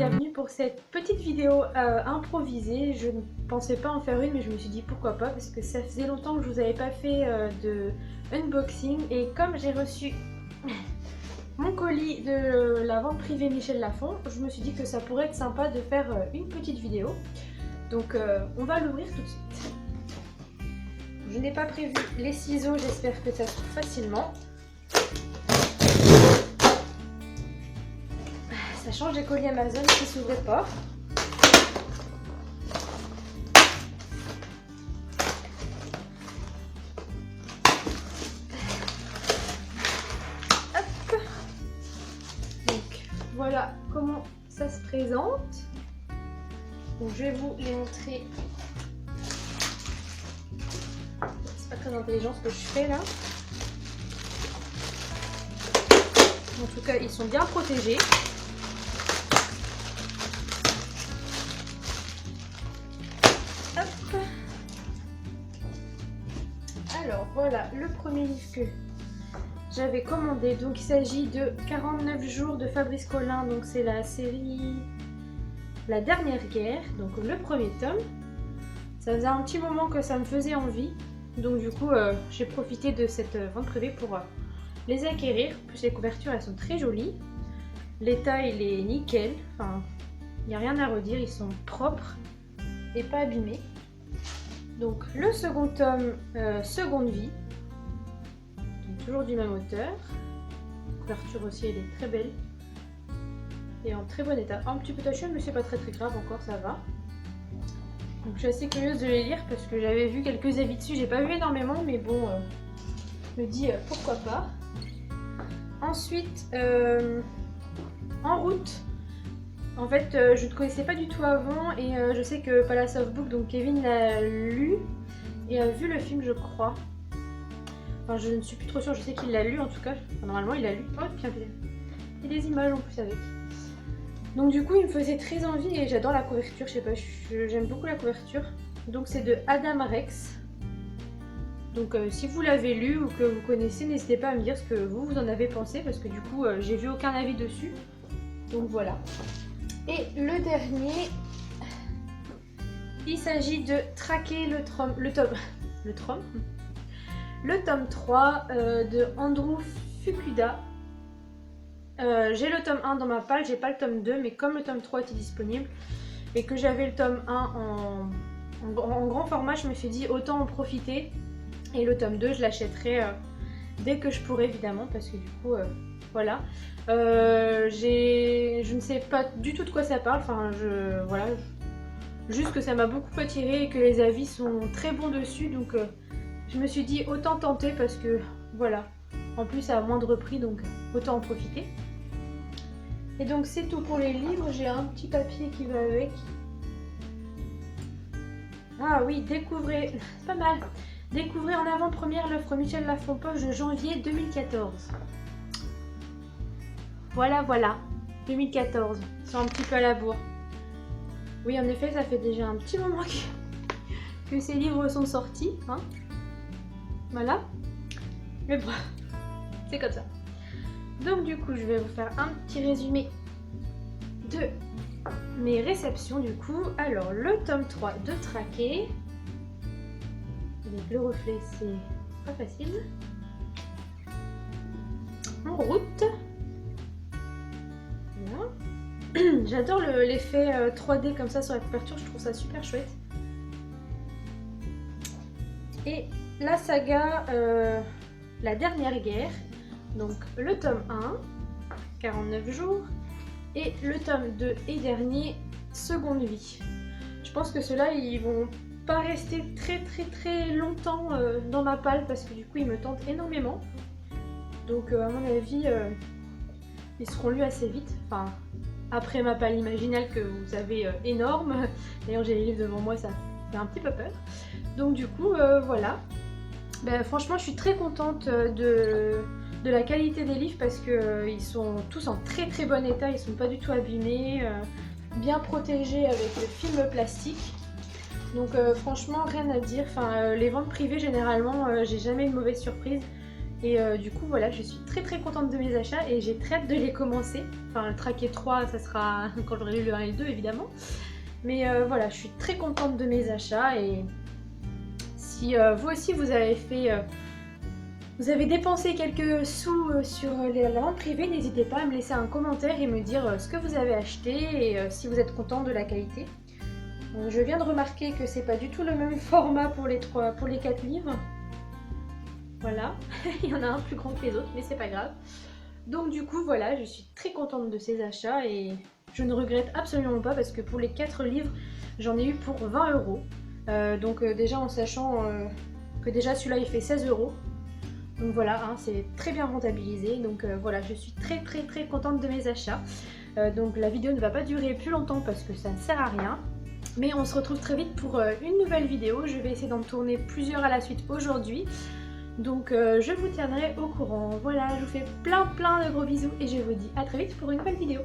bienvenue pour cette petite vidéo improvisée. Je ne pensais pas en faire une mais je me suis dit pourquoi pas parce que ça faisait longtemps que je vous avais pas fait de unboxing et comme j'ai reçu mon colis de la vente privée Michel Lafon, je me suis dit que ça pourrait être sympa de faire une petite vidéo. Donc on va l'ouvrir tout de suite. Je n'ai pas prévu les ciseaux, j'espère que ça se trouve facilement. Ça change des colis Amazon qui s'ouvraient pas. Hop. Donc voilà comment ça se présente. Donc je vais vous les montrer. C'est pas très intelligent ce que je fais là. En tout cas, ils sont bien protégés. Hop. Alors voilà le premier livre que j'avais commandé. Donc il s'agit de 49 jours de Fabrice Collin. Donc c'est la série La Dernière Guerre. Donc le premier tome. Ça faisait un petit moment que ça me faisait envie. Donc du coup j'ai profité de cette vente privée pour les acquérir. En plus les couvertures elles sont très jolies. L'état il est nickel. Enfin il n'y a rien à redire. Ils sont propres et pas abîmés. Donc le second tome, Seconde Vie, donc, toujours du même auteur. La couverture aussi elle est très belle et en très bon état. Un petit peu taché mais c'est pas très grave encore, ça va. Donc je suis assez curieuse de les lire parce que j'avais vu quelques avis dessus, j'ai pas vu énormément mais bon, je me dis pourquoi pas. Ensuite, En route. En fait, je ne connaissais pas du tout avant et je sais que Palace of Book, donc Kevin l'a lu et a vu le film, je crois. Enfin, je ne suis plus trop sûre, je sais qu'il l'a lu en tout cas. Enfin, normalement, il l'a lu. Oh, tiens, il y a des images en plus avec. Donc du coup, il me faisait très envie et j'adore la couverture, je sais pas, j'aime beaucoup la couverture. Donc c'est de Adam Rex. Donc si vous l'avez lu ou que vous connaissez, n'hésitez pas à me dire ce que vous en avez pensé parce que du coup, j'ai vu aucun avis dessus. Donc voilà. Et le dernier, il s'agit de traquer le tome 3 de Andrew Fukuda. J'ai le tome 1 dans ma palle, j'ai pas le tome 2, mais comme le tome 3 était disponible et que j'avais le tome 1 en grand format, je me suis dit autant en profiter. Et le tome 2, je l'achèterai dès que je pourrai évidemment, parce que du coup, voilà. Je ne sais pas du tout de quoi ça parle, enfin voilà, juste que ça m'a beaucoup attiré et que les avis sont très bons dessus, donc je me suis dit autant tenter parce que voilà, en plus à moindre prix, donc autant en profiter. Et donc c'est tout pour les livres, j'ai un petit papier qui va avec. Ah oui, découvrez, c'est pas mal. Découvrez en avant-première l'offre Michel Lafon Poche de janvier 2014. Voilà, 2014. Ils sont un petit peu à la bourre. Oui, en effet, ça fait déjà un petit moment que ces livres sont sortis. Hein, voilà. Mais bon, c'est comme ça. Donc du coup, je vais vous faire un petit résumé de mes réceptions du coup. Alors, le tome 3 de Traqué. Avec le reflet, c'est pas facile. En route. Voilà. J'adore l'effet 3D comme ça sur la couverture, je trouve ça super chouette. Et la saga La Dernière Guerre, donc le tome 1, 49 jours, et le tome 2 et dernier, Seconde Vie. Je pense que ceux-là, ils vont pas rester très longtemps dans ma palle parce que du coup, ils me tentent énormément. Donc à mon avis, ils seront lus assez vite. Enfin, après ma palle imaginale que vous avez énorme. D'ailleurs, j'ai les livres devant moi, ça fait un petit peu peur. Donc du coup, voilà. Ben, franchement, je suis très contente de la qualité des livres parce que ils sont tous en très bon état. Ils sont pas du tout abîmés, bien protégés avec le film plastique. Donc franchement, rien à dire. Enfin, les ventes privées, généralement, j'ai jamais eu de mauvaise surprise. Et du coup voilà, je suis très contente de mes achats et j'ai très hâte de les commencer. Enfin le traquet 3 ça sera quand j'aurai lu le 1 et le 2 évidemment. Mais voilà, je suis très contente de mes achats et si vous aussi vous avez fait... vous avez dépensé quelques sous sur la vente privée, n'hésitez pas à me laisser un commentaire et me dire ce que vous avez acheté et si vous êtes content de la qualité. Donc, je viens de remarquer que c'est pas du tout le même format pour les 4 livres. Voilà, il y en a un plus grand que les autres, mais c'est pas grave. Donc du coup voilà, je suis très contente de ces achats et je ne regrette absolument pas parce que pour les 4 livres, j'en ai eu pour 20 €. Donc déjà en sachant que déjà celui-là il fait 16 €. Donc voilà, hein, c'est très bien rentabilisé. Donc voilà, je suis très contente de mes achats. Donc la vidéo ne va pas durer plus longtemps parce que ça ne sert à rien. Mais on se retrouve très vite pour une nouvelle vidéo. Je vais essayer d'en tourner plusieurs à la suite aujourd'hui. Donc je vous tiendrai au courant. Voilà, je vous fais plein de gros bisous et je vous dis à très vite pour une nouvelle vidéo.